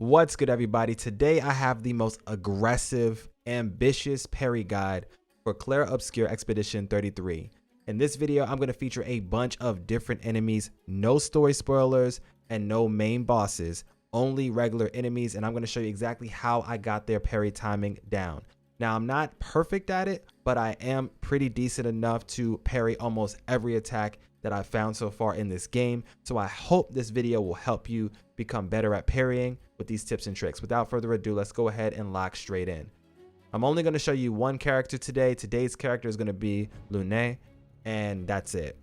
What's good, everybody? Today I have the most aggressive, ambitious parry guide for Clair Obscur Expedition 33. In this video, I'm going to feature a bunch of different enemies, no story spoilers, and no main bosses, only regular enemies, and I'm going to show you exactly how I got their parry timing down. Now, I'm not perfect at it, but I am pretty decent enough to parry almost every attack that I've found so far in this game, so I hope this video will help you become better at parrying with these tips and tricks. Without further ado, let's go ahead and lock straight in. I'm only going to show you one character today. Today's character is going to be Lancelier, and that's it.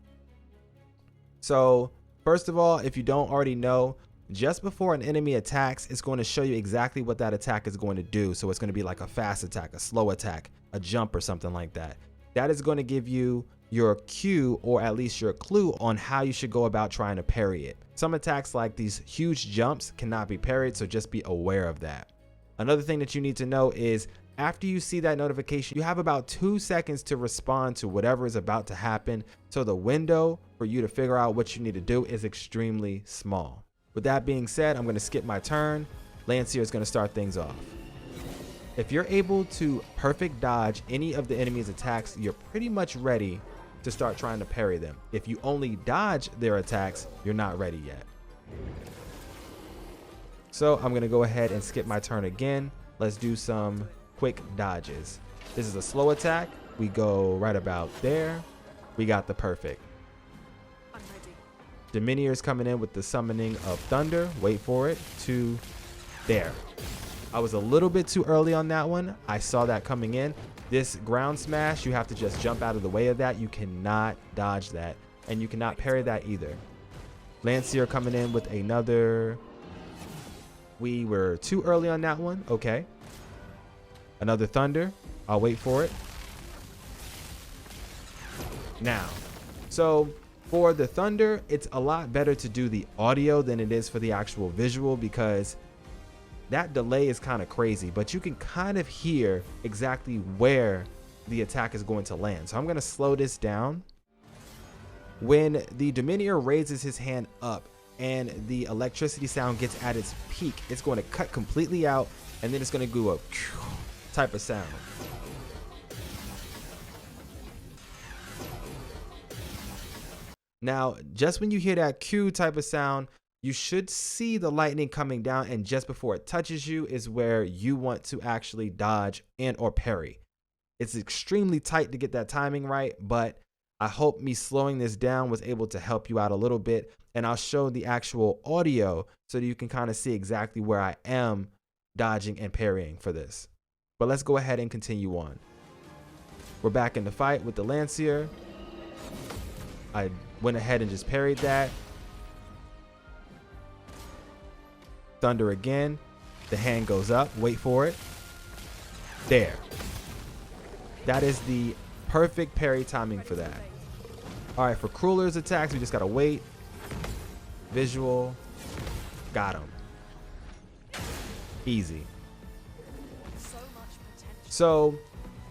So first of all, if you don't already know, just before an enemy attacks, it's going to show you exactly what that attack is going to do. So it's going to be like a fast attack, a slow attack, a jump, or something like that. That is going to give you your cue, or at least your clue, on how you should go about trying to parry it. Some attacks like these huge jumps cannot be parried, so just be aware of that. Another thing that you need to know is after you see that notification, you have about 2 seconds to respond to whatever is about to happen. So the window for you to figure out what you need to do is extremely small. With that being said, I'm going to skip my turn. Lancelier is going to start things off. If you're able to perfect dodge any of the enemy's attacks, you're pretty much ready to start trying to parry them. If you only dodge their attacks, you're not ready yet. So I'm going to go ahead and skip my turn again. Let's do some quick dodges. This is a slow attack. We go right about there. We got the perfect. Demineur is coming in with the summoning of thunder. Wait for it. To there. I was a little bit too early on that one. I saw that coming in. This ground smash, you have to just jump out of the way of that. You cannot dodge that, and you cannot parry that either. Lancelier coming in with another. We were too early on that one. Okay. Another thunder. I'll wait for it. Now, so for the thunder, it's a lot better to do the audio than it is for the actual visual, because that delay is kind of crazy, but you can kind of hear exactly where the attack is going to land. So I'm going to slow this down. When the Demineur raises his hand up and the electricity sound gets at its peak, it's going to cut completely out, and then it's going to do a type of sound. Now, just when you hear that Q type of sound, you should see the lightning coming down, and just before it touches you is where you want to actually dodge and or parry. It's extremely tight to get that timing right, but I hope me slowing this down was able to help you out a little bit, and I'll show the actual audio so that you can kind of see exactly where I am dodging and parrying for this. But let's go ahead and continue on. We're back in the fight with the Lancelier. I went ahead and just parried that. Thunder again. The hand goes up. Wait for it. There. That is the perfect parry timing for that. All right, for Crulier's attacks, we just gotta wait. Visual. Got him. Easy. So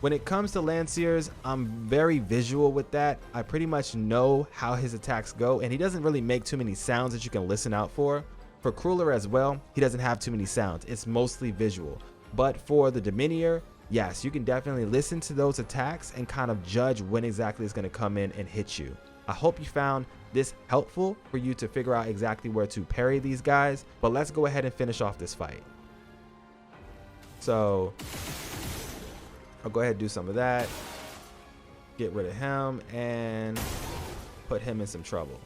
when it comes to Lanceliers, I'm very visual with that. I pretty much know how his attacks go, and he doesn't really make too many sounds that you can listen out for. For Crulier as well, he doesn't have too many sounds. It's mostly visual. But for the Demineur, yes, you can definitely listen to those attacks and kind of judge when exactly it's going to come in and hit you. I hope you found this helpful for you to figure out exactly where to parry these guys. But let's go ahead and finish off this fight. So I'll go ahead and do some of that. Get rid of him and put him in some trouble.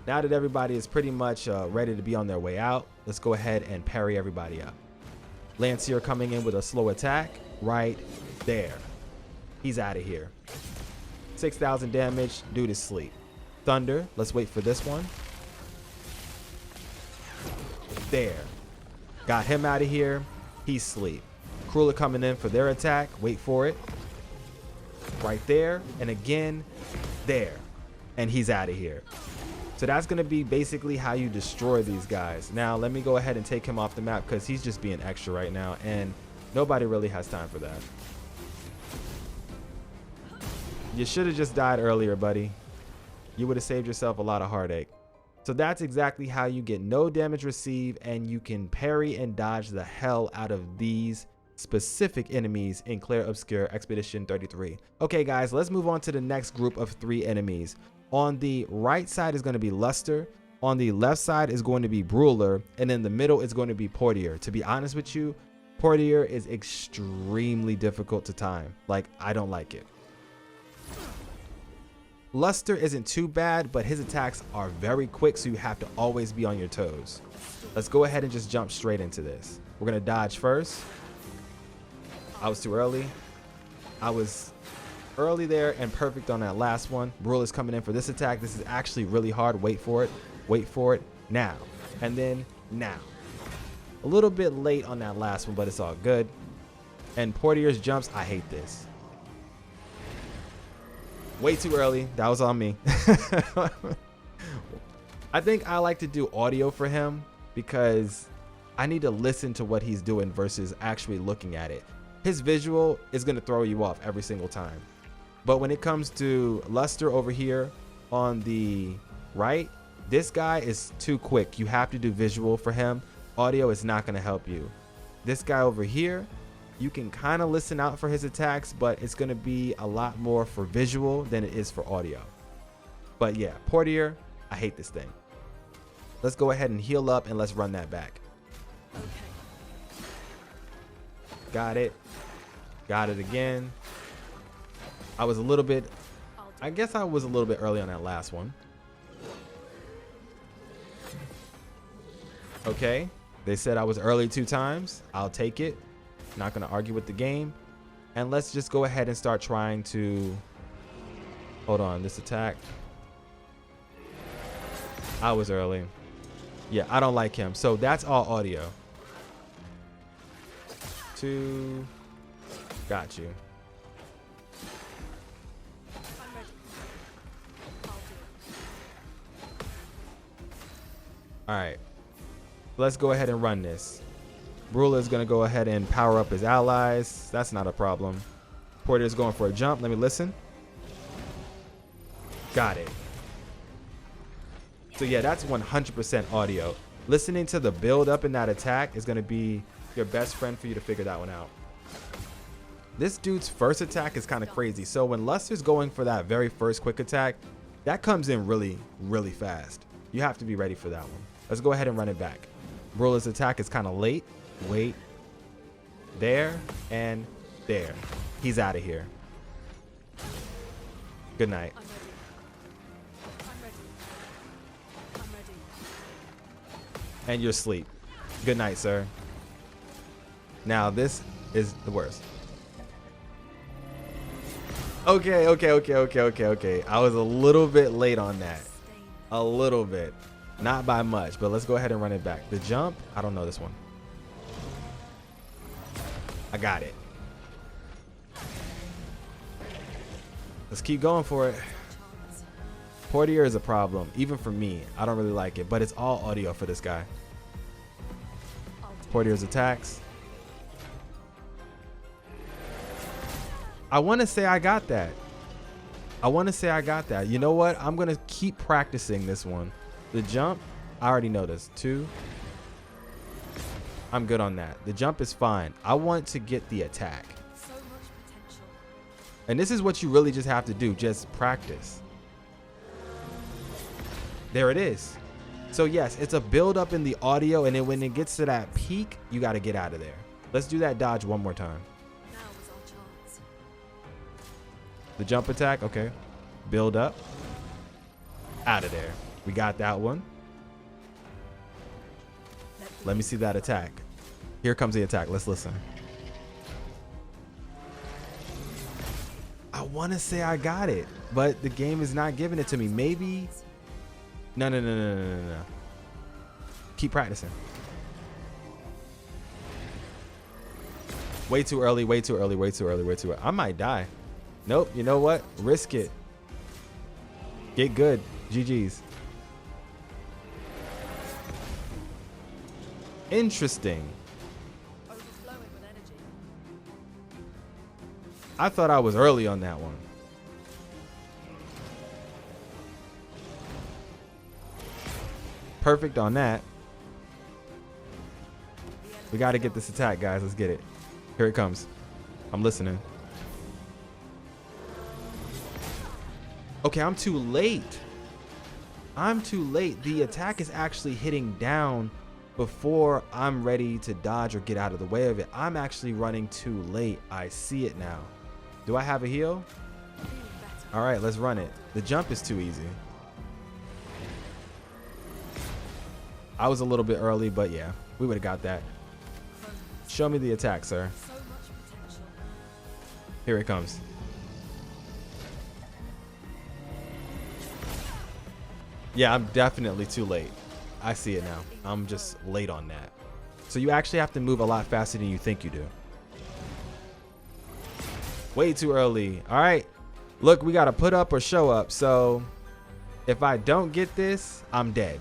Now that everybody is pretty much ready to be on their way out, let's go ahead and parry everybody up. Lancelier coming in with a slow attack right there. He's out of here. 6,000 damage. Dude is asleep. Thunder. Let's wait for this one. There. Got him out of here. He's asleep. Crulier coming in for their attack. Wait for it. Right there. And again, there. And he's out of here. So that's going to be basically how you destroy these guys. Now, let me go ahead and take him off the map because he's just being extra right now, and nobody really has time for that. You should have just died earlier, buddy. You would have saved yourself a lot of heartache. So that's exactly how you get no damage received, and you can parry and dodge the hell out of these specific enemies in Clair Obscur Expedition 33. Okay guys, let's move on to the next group of 3 enemies. On the right side is going to be Luster, on the left side is going to be Bruler, and in the middle is going to be Portier. To be honest with you, Portier is extremely difficult to time. Like, I don't like it. Luster isn't too bad, but his attacks are very quick, so you have to always be on your toes. Let's go ahead and just jump straight into this. We're going to dodge first. I was too early. I was early there and perfect on that last one. Bruler's coming in for this attack. This is actually really hard. Wait for it. Wait for it. Now. And then now. A little bit late on that last one, but it's all good. And Portier's jumps, I hate this. Way too early. That was on me. I think I like to do audio for him because I need to listen to what he's doing versus actually looking at it. His visual is going to throw you off every single time. But when it comes to Luster over here on the right, this guy is too quick. You have to do visual for him. Audio is not going to help you. This guy over here, you can kind of listen out for his attacks, but it's going to be a lot more for visual than it is for audio. But yeah, Portier, I hate this thing. Let's go ahead and heal up and let's run that back. Okay. Got it. Got it again. I was a little bit, I guess I was a little bit early on that last one. Okay. They said I was early 2 times. I'll take it. Not going to argue with the game. And let's just go ahead and start trying to, hold on, this attack. I was early. Yeah, I don't like him. So that's all audio. 2. Got you. All right. Let's go ahead and run this. Bruler is going to go ahead and power up his allies. That's not a problem. Portier's going for a jump. Let me listen. Got it. So yeah, that's 100% audio. Listening to the build up in that attack is going to be your best friend for you to figure that one out. This dude's first attack is kind of crazy. So when Luster's going for that very first quick attack, that comes in really, really fast. You have to be ready for that one. Let's go ahead and run it back. Bruler's attack is kind of late. Wait. There and there. He's out of here. Good night. I'm ready. And you're asleep. Good night, sir. Now this is the worst. Okay. I was a little bit late on that. A little bit. Not by much, but let's go ahead and run it back. The jump, I don't know this one. I got it. Let's keep going for it. Portier is a problem, even for me. I don't really like it, but it's all audio for this guy. Portier's attacks. I want to say I got that. You know what? I'm going to keep practicing this one. The jump, I already know this. 2. I'm good on that. The jump is fine. I want to get the attack. So much potential. And this is what you really just have to do. Just practice. There it is. So yes, it's a build up in the audio, and then when it gets to that peak, you got to get out of there. Let's do that dodge one more time. Now is our chance. The jump attack, okay. Build up. Out of there. We got that one. Let me see that attack. Here comes the attack. Let's listen. I want to say I got it, but the game is not giving it to me. Maybe. No. Keep practicing. Way too early. I might die. Nope. You know what? Risk it. Get good. GG's. Interesting. I thought I was early on that one. perfect on that. We got to get this attack, guys. Let's get it. Here it comes. I'm listening. Okay, I'm too late. I'm too late. The attack is actually hitting down before I'm ready to dodge or get out of the way of it. I'm actually running too late. I see it now. Do I have a heal? All right, let's run it. The jump is too easy. I was a little bit early, but yeah, we would have got that. Show me the attack, sir. Here it comes. Yeah, I'm definitely too late. I see it now. I'm just late on that. So you actually have to move a lot faster than you think you do. Way too early. All right. Look, we got to put up or show up. So if I don't get this, I'm dead.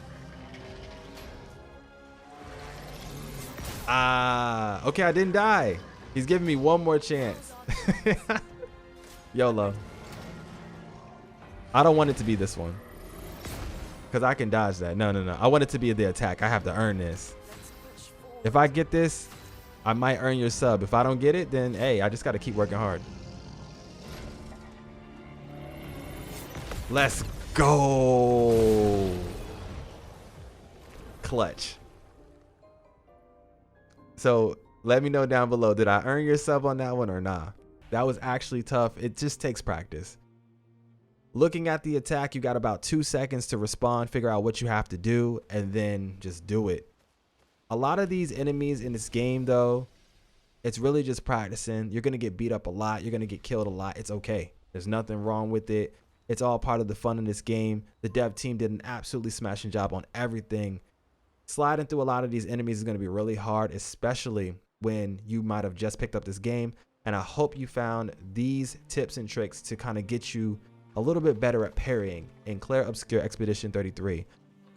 Okay, I didn't die. He's giving me one more chance. YOLO. I don't want it to be this one, because I can dodge that. No. I want it to be the attack. I have to earn this. If I get this, I might earn your sub. If I don't get it, then hey, I just got to keep working hard. Let's go. Clutch. So let me know down below, did I earn your sub on that one or nah? That was actually tough. It just takes practice. Looking at the attack, you got about 2 seconds to respond, figure out what you have to do, and then just do it. A lot of these enemies in this game, though, it's really just practicing. You're going to get beat up a lot. You're going to get killed a lot. It's okay. There's nothing wrong with it. It's all part of the fun in this game. The dev team did an absolutely smashing job on everything. Sliding through a lot of these enemies is going to be really hard, especially when you might have just picked up this game. And I hope you found these tips and tricks to kind of get you a little bit better at parrying in Clair Obscur Expedition 33.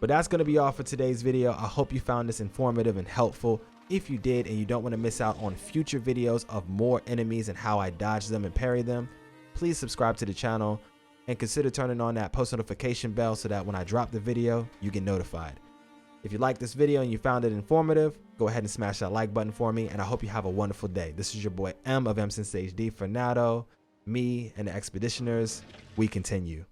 But that's going to be all for today's video. I hope you found this informative and helpful. If you did and you don't want to miss out on future videos of more enemies and how I dodge them and parry them, please subscribe to the channel and consider turning on that post notification bell so that when I drop the video, you get notified. If you like this video and you found it informative, go ahead and smash that like button for me, and I hope you have a wonderful day. This is your boy M of MSensei HD. For now though, me and the Expeditioners, we continue.